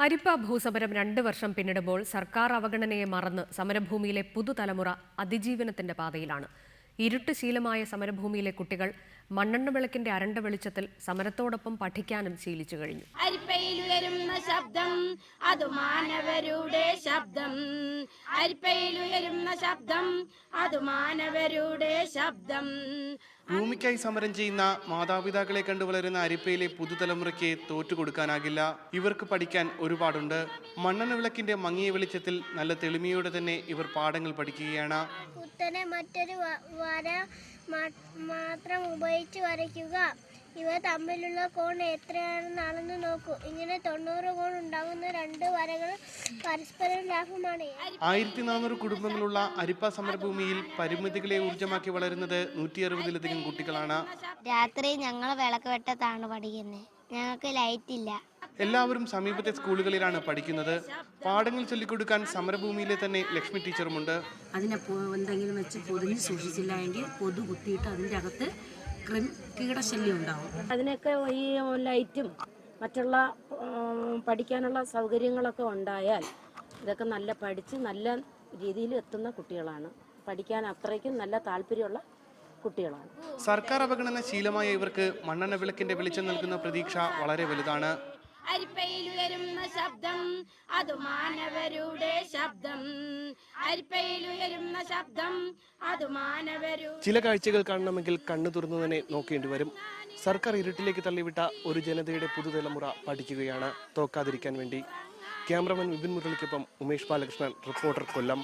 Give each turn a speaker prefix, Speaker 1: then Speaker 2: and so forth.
Speaker 1: അരിപ്പ ഭൂസമരം 2 വർഷം പിന്നിടുമ്പോൾ സർക്കാർ അവഗണനയെ മറന്ന് സമരഭൂമിയിലെ പുതുതലമുറ അതിജീവനത്തിന്റെ പാതയിലാണ്. ഇരുട്ട് ശീലമായ സമരഭൂമിയിലെ കുട്ടികൾ മണ്ണെണ്ണ വിളക്കിന്റെ അരണ്ട വെളിച്ചത്തിൽ സമരത്തോടൊപ്പം പഠിക്കാനും ശീലിച്ചു കഴിഞ്ഞു.
Speaker 2: അരിപ്പയിലുയരുന്ന ശബ്ദം അത് മാനവരുടെ ശബ്ദം, അരിപ്പയിലുയരുന്ന ശബ്ദം അത് മാനവരുടെ ശബ്ദം.
Speaker 3: ഭൂമിക്കായി സമരം ചെയ്യുന്ന മാതാപിതാക്കളെ കണ്ടു വളരുന്ന അരിപ്പയിലെ പുതുതലമുറയ്ക്ക് തോറ്റുകൊടുക്കാനാകില്ല. ഇവർക്ക് പഠിക്കാൻ ഒരുപാടുണ്ട്. മണ്ണെണ്ണ വിളക്കിന്റെ മങ്ങിയ വെളിച്ചത്തിൽ നല്ല തെളിമയോടെ തന്നെ ഇവർ പാഠങ്ങൾ പഠിക്കുകയാണ്.
Speaker 4: കുത്തനെ മറ്റൊരു വര മാത്രം ഉപയോഗിച്ച് വരയ്ക്കുക. ഇവ തമ്മിലുള്ള കോൺ എത്രയാണെന്ന് അളന്നു നോക്കൂ. ഇങ്ങനെ 90 കോൺ ഉണ്ടാകുന്ന 2 വരകൾ പരസ്പരം ലാഭമാണ്.
Speaker 3: 1400 കുടുംബങ്ങളുള്ള അരിപ്പ സമരഭൂമിയിൽ പരിമിതികളെ ഊർജ്ജമാക്കി വളരുന്നത് 160-ലധികം കുട്ടികളാണ്.
Speaker 4: രാത്രി ഞങ്ങൾ വിളക്ക് വെട്ടത്താണ് പഠിക്കുന്നത്. ഞങ്ങൾക്ക് ലൈറ്റ് ഇല്ല.
Speaker 3: എല്ലാവരും സമീപത്തെ സ്കൂളുകളിലാണ് പഠിക്കുന്നത്. പാഠങ്ങൾ ചൊല്ലിക്കൊടുക്കാൻ സമരഭൂമിയിലെ തന്നെ ലക്ഷ്മി ടീച്ചറുമുണ്ട്.
Speaker 5: അതിനെ എന്തെങ്കിലും വെച്ച് പൊതിഞ്ഞ് സൂക്ഷിച്ചില്ല എങ്കിൽ കൊതു കുത്തിയിട്ട് അതിൻ്റെ അകത്ത് കീടശല്യം ഉണ്ടാവും.
Speaker 6: അതിനൊക്കെ ഈ ലൈറ്റും മറ്റുള്ള പഠിക്കാനുള്ള സൗകര്യങ്ങളൊക്കെ ഉണ്ടായാൽ ഇതൊക്കെ നല്ല പഠിച്ച് നല്ല രീതിയിൽ എത്തുന്ന കുട്ടികളാണ്. പഠിക്കാൻ അത്രയ്ക്കും നല്ല താല്പര്യമുള്ള കുട്ടികളാണ്.
Speaker 3: സർക്കാർ അവഗണന ശീലമായ ഇവർക്ക് മണ്ണെണ്ണ വിളക്കിന്റെ വെളിച്ചം നൽകുന്ന പ്രതീക്ഷ വളരെ വലുതാണ്.
Speaker 2: അരിപ്പയിലുയരുന്ന ശബ്ദം അത് മാനവരുടെ ശബ്ദം, അരിപ്പയിലുയരുന്ന ശബ്ദം അത് മാനവരുടെ.
Speaker 3: ചില കാഴ്ചകൾ കാണണമെങ്കിൽ കണ്ണു തുറന്നു തന്നെ നോക്കേണ്ടി വരും. സർക്കാർ ഇരുട്ടിലേക്ക് തള്ളിവിട്ട ഒരു ജനതയുടെ പുതുതലമുറ പഠിക്കുകയാണ്, തോക്കാതിരിക്കാൻ വേണ്ടി. ക്യാമറമാൻ വിപിൻ മുരളിക്കൊപ്പം ഉമേഷ് ബാലകൃഷ്ണൻ, റിപ്പോർട്ടർ, കൊല്ലം.